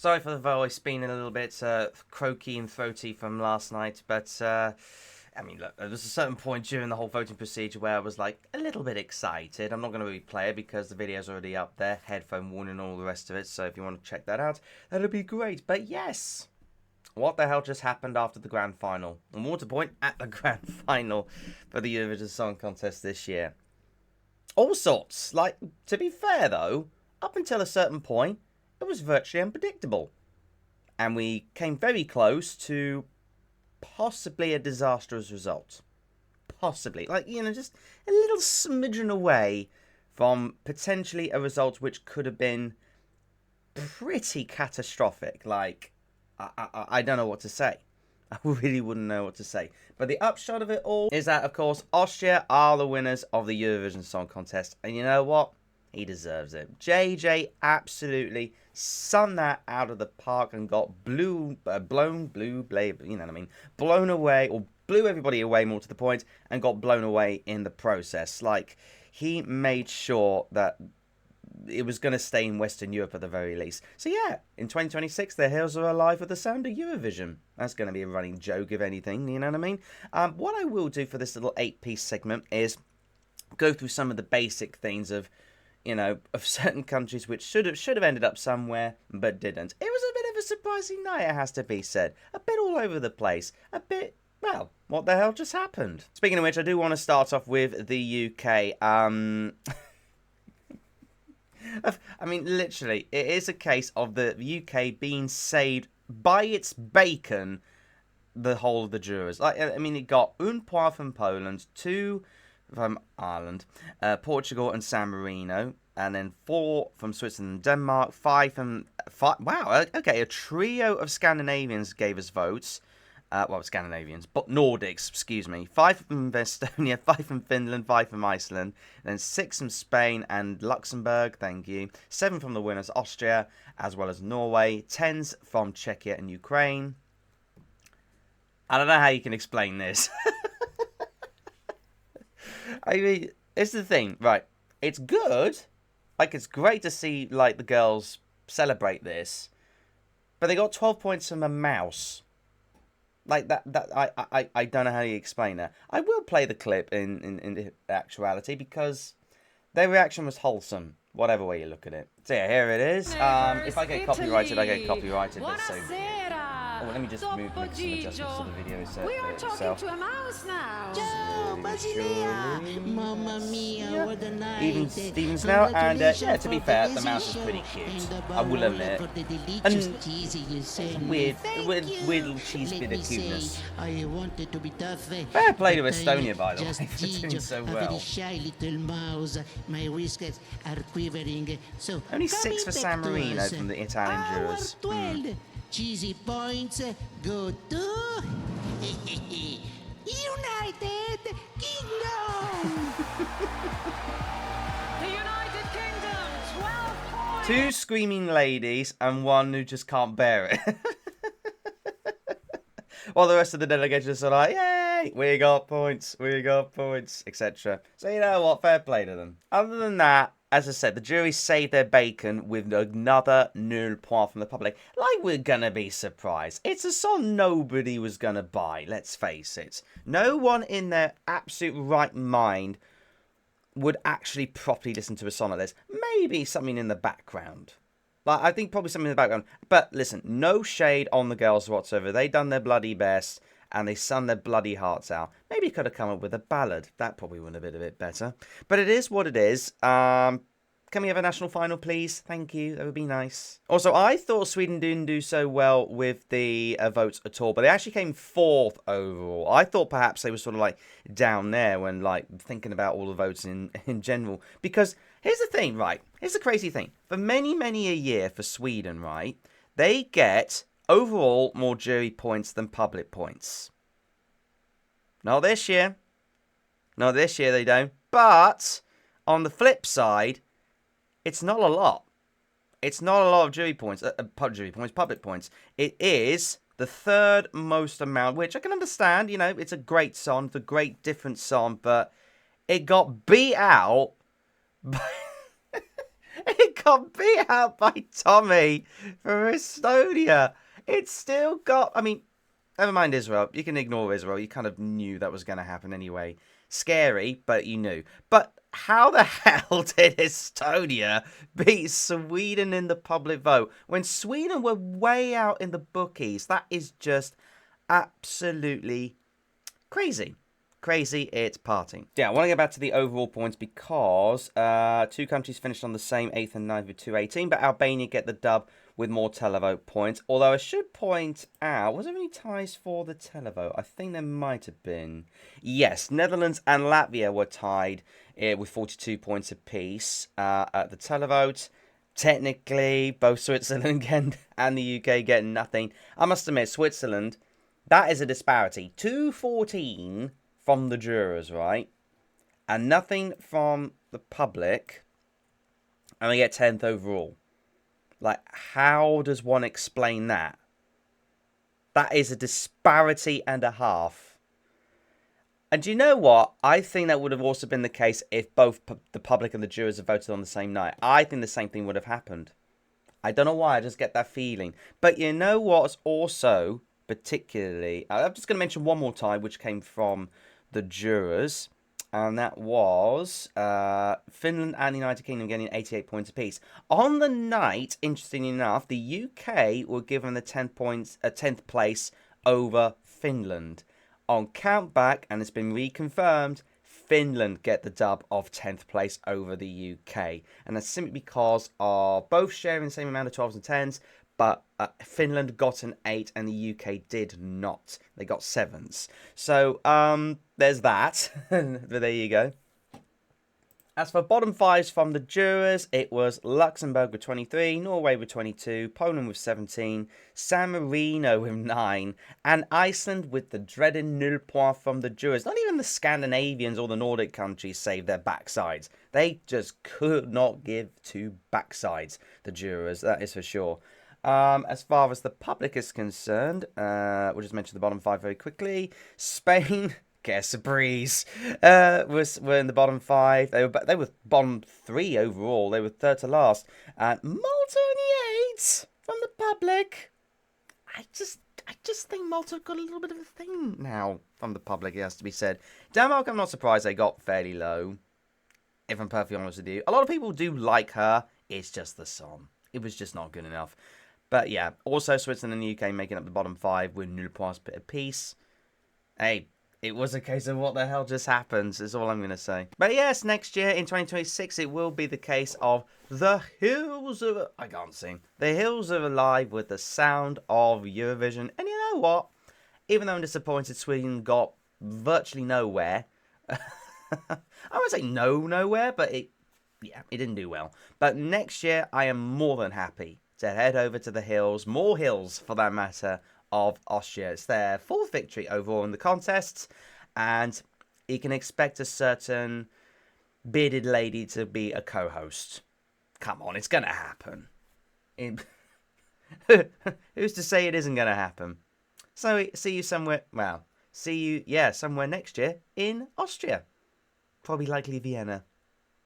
Sorry for the voice being a little bit croaky and throaty from last night, but I mean, look, there was a certain point during the whole voting procedure where I was like a little bit excited. I'm not going to replay it because the video's already up there, headphone warning, all the rest of it. So if you want to check that out, that'll be great. But yes, what the hell just happened after the grand final? And more to point, at the grand final for the Eurovision Song Contest this year. All sorts. Like, to be fair though, up until a certain point, it was virtually unpredictable. And we came very close to possibly a disastrous result. Possibly. Like, just a little smidgen away from potentially a result which could have been pretty catastrophic. Like, I don't know what to say. I really wouldn't know what to say. But the upshot of it all is that, of course, Austria are the winners of the Eurovision Song Contest. And you know what? He deserves it. JJ absolutely sunned that out of the park and got blown away, or blew everybody away, more to the point, and got blown away in the process. Like, he made sure that it was going to stay in Western Europe at the very least. So yeah, in 2026, the hills are alive with the sound of Eurovision. That's going to be a running joke, if anything, you know what I mean? What I will do for this little 8-piece segment is go through some of the basic things of certain countries which should have ended up somewhere, but didn't. It was a bit of a surprising night, it has to be said. A bit all over the place. A bit, well, what the hell just happened? Speaking of which, I do want to start off with the UK. I mean, literally, it is a case of the UK being saved by its bacon, the whole of the jurors. Like, I mean, it got un point from Poland, 2 from Ireland, Portugal and San Marino, and then 4 from Switzerland and Denmark, 5 from... wow, okay, a trio of Scandinavians gave us votes. Well, Scandinavians, but Nordics, excuse me. 5 from Estonia, 5 from Finland, 5 from Iceland, then 6 from Spain and Luxembourg, thank you. 7 from the winners, Austria, as well as Norway. 10s from Czechia and Ukraine. I don't know how you can explain this. I mean, it's the thing, right? It's good. Like, it's great to see, like, the girls celebrate this. But they got 12 points from a mouse. Like, I don't know how you explain that. I will play the clip in actuality because their reaction was wholesome, whatever way you look at it. So yeah, here it is. If I get copyrighted, I get copyrighted, but so... Oh, let me just make some adjustments to the video itself. We are talking to a mouse now. Ciao, Basilia! Mamma mia, what a night! Even Stevens now, and yeah, to be fair, the mouse is pretty cute. I will admit. And weird little cheese bit of cuteness. I wanted to be tough. Fair play to Estonia, by the way, for doing so A very well. shy little mouse. My whiskers are quivering. So Only 6 for San Marino from the Italian jurors. 12 cheesy points go to United Kingdom. The United Kingdom, 12 points. 2 screaming ladies and 1 who just can't bear it. While the rest of the delegations are like, yay, we got points, etc. So you know what, fair play to them. Other than that, as I said, the jury saved their bacon with another nul point from the public. Like we're gonna be surprised. It's a song nobody was gonna buy, let's face it. No one in their absolute right mind would actually properly listen to a song like this. Maybe something in the background. Like, I think probably something in the background. But listen, no shade on the girls whatsoever. They done their bloody best and they sung their bloody hearts out. Maybe could have come up with a ballad. That probably would have been a bit better. But it is what it is. Can we have a national final, please? Thank you. That would be nice. Also, I thought Sweden didn't do so well with the votes at all, but they actually came 4th overall. I thought perhaps they were sort of like down there when like thinking about all the votes in general. Because here's the thing, right? Here's the crazy thing. For many, many a year for Sweden, right, they get overall more jury points than public points. Not this year. Not this year they don't. But on the flip side, it's not a lot. It's not a lot of jury points, public points. It is the 3rd most amount, which I can understand. You know, it's a great song. It's a great different song, but it got beat out by It got beat out by Tommy for Estonia. It's still got... I mean, never mind Israel. You can ignore Israel. You kind of knew that was going to happen anyway. Scary, but you knew. But how the hell did Estonia beat Sweden in the public vote when Sweden were way out in the bookies? That is just absolutely crazy. Crazy, it's partying. Yeah, I want to get back to the overall points because two countries finished on the same 8th and 9th with 218, but Albania get the dub with more televote points. Although I should point out, was there any ties for the televote? I think there might have been. Yes, Netherlands and Latvia were tied with 42 points apiece at the televote. Technically, both Switzerland and the UK get nothing. I must admit, Switzerland, that is a disparity. 214 from the jurors, right? And nothing from the public. And they get 10th overall. Like, how does one explain that? That is a disparity and a half. And do you know what? I think that would have also been the case if both the public and the jurors had voted on the same night. I think the same thing would have happened. I don't know why, I just get that feeling. But you know what's also particularly... I'm just going to mention one more tie, which came from the jurors. And that was Finland and the United Kingdom getting 88 points apiece. On the night, interestingly enough, the UK were given the 10th place over Finland. On countback, and it's been reconfirmed, Finland get the dub of 10th place over the UK. And that's simply because of both sharing the same amount of 12s and 10s, but Finland got an 8 and the UK did not. They got 7s. So, there's that. But there you go. As for bottom 5s from the jurors, it was Luxembourg with 23, Norway with 22, Poland with 17, San Marino with 9, and Iceland with the dreaded nul point from the jurors. Not even the Scandinavians or the Nordic countries saved their backsides. They just could not give two backsides, the jurors, that is for sure. As far as the public is concerned, we'll just mention the bottom 5 very quickly. Spain, guess a breeze, were in the bottom 5. They were bottom 3 overall. They were third to last. And Malta only 8 from the public. I just think Malta got a little bit of a thing now from the public, it has to be said. Denmark, I'm not surprised they got fairly low, if I'm perfectly honest with you. A lot of people do like her. It's just the song. It was just not good enough. But yeah, also Switzerland and the UK making up the bottom 5 with nul points apiece. Hey, it was a case of what the hell just happened, is all I'm going to say. But yes, next year in 2026, it will be the case of the hills of... I can't sing. The hills are alive with the sound of Eurovision. And you know what? Even though I'm disappointed Sweden got virtually nowhere. I won't say nowhere, but it didn't do well. But next year, I am more than happy to head over to the hills, more hills for that matter, of Austria. It's their 4th victory overall in the contests, and you can expect a certain bearded lady to be a co-host. Come on, it's going to happen. Who's to say it isn't going to happen? So, see you somewhere, well, somewhere next year in Austria. Probably likely Vienna.